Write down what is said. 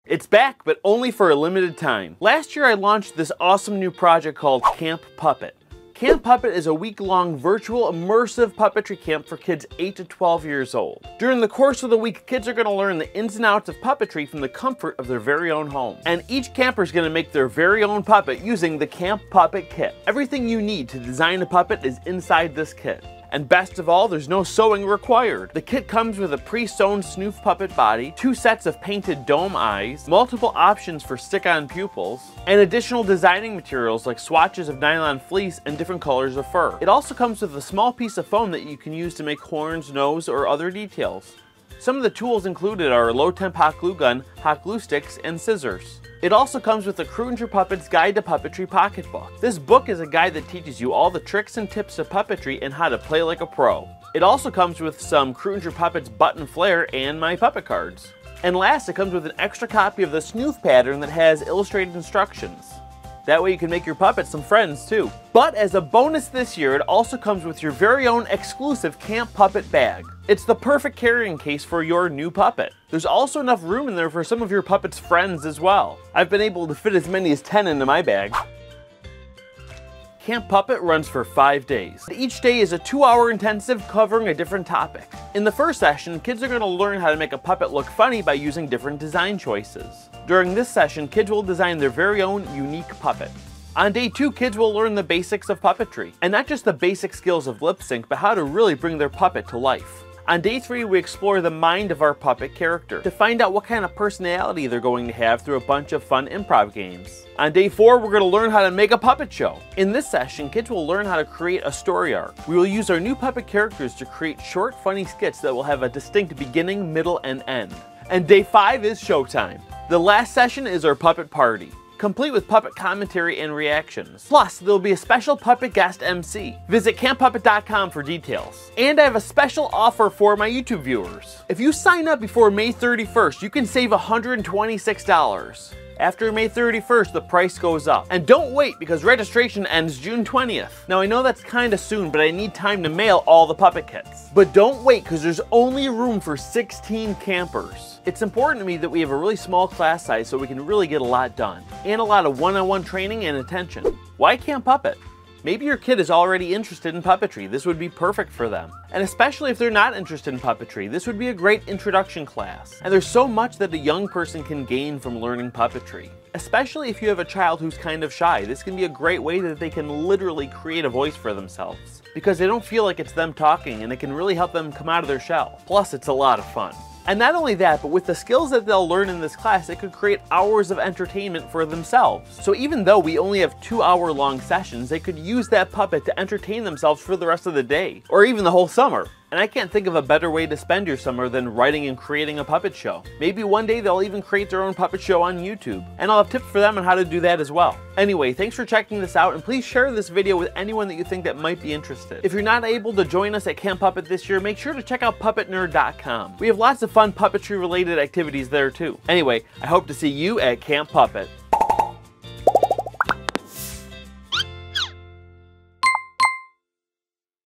It's back, but only for a limited time. Last year I launched this awesome new project called Cant Puppet. Cant Puppet is a week-long virtual immersive puppetry camp for kids 8 to 12 years old. During the course of the week, kids are going to learn the ins and outs of puppetry from the comfort of their very own home. And each camper is going to make their very own puppet using the Cant Puppet kit. Everything you need to design a puppet is inside this kit. And best of all, there's no sewing required. The kit comes with a pre-sewn snoof puppet body, 2 sets of painted dome eyes, multiple options for stick-on pupils, and additional designing materials like swatches of nylon fleece and different colors of fur. It also comes with a small piece of foam that you can use to make horns, nose, or other details. Some of the tools included are a low-temp hot glue gun, hot glue sticks, and scissors. It also comes with the Cruiser Puppet's Guide to Puppetry pocketbook. This book is a guide that teaches you all the tricks and tips of puppetry and how to play like a pro. It also comes with some Cruiser Puppet's button flare and my puppet cards. And last, it comes with an extra copy of the snoof pattern that has illustrated instructions. That way you can make your puppets some friends too. But as a bonus this year, it also comes with your very own exclusive Cant Puppet bag. It's the perfect carrying case for your new puppet. There's also enough room in there for some of your puppet's friends as well. I've been able to fit as many as 10 into my bag. Cant Puppet runs for 5 days. Each day is a 2-hour intensive covering a different topic. In the first session, kids are going to learn how to make a puppet look funny by using different design choices. During this session, kids will design their very own unique puppet. On day 2, kids will learn the basics of puppetry, and not just the basic skills of lip sync, but how to really bring their puppet to life. On day 3, we explore the mind of our puppet character to find out what kind of personality they're going to have through a bunch of fun improv games. On day 4, we're going to learn how to make a puppet show. In this session, kids will learn how to create a story arc. We will use our new puppet characters to create short, funny skits that will have a distinct beginning, middle, and end. And day 5 is showtime. The last session is our puppet party, complete with puppet commentary and reactions. Plus, there'll be a special puppet guest MC. Visit cantpuppet.com for details. And I have a special offer for my YouTube viewers. If you sign up before May 31st, you can save $126. After May 31st, the price goes up. And don't wait, because registration ends June 20th. Now I know that's kinda soon, but I need time to mail all the puppet kits. But don't wait, because there's only room for 16 campers. It's important to me that we have a really small class size so we can really get a lot done. And a lot of one-on-one training and attention. Why Cant Puppet? Maybe your kid is already interested in puppetry. This would be perfect for them. And especially if they're not interested in puppetry, this would be a great introduction class. And there's so much that a young person can gain from learning puppetry. Especially if you have a child who's kind of shy, this can be a great way that they can literally create a voice for themselves. Because they don't feel like it's them talking, and it can really help them come out of their shell. Plus, it's a lot of fun. And not only that, but with the skills that they'll learn in this class, they could create hours of entertainment for themselves. So even though we only have 2-hour-long sessions, they could use that puppet to entertain themselves for the rest of the day, or even the whole summer. And I can't think of a better way to spend your summer than writing and creating a puppet show. Maybe one day they'll even create their own puppet show on YouTube. And I'll have tips for them on how to do that as well. Anyway, thanks for checking this out, and please share this video with anyone that you think that might be interested. If you're not able to join us at Cant Puppet this year, make sure to check out puppetnerd.com. We have lots of fun puppetry related activities there too. Anyway, I hope to see you at Cant Puppet.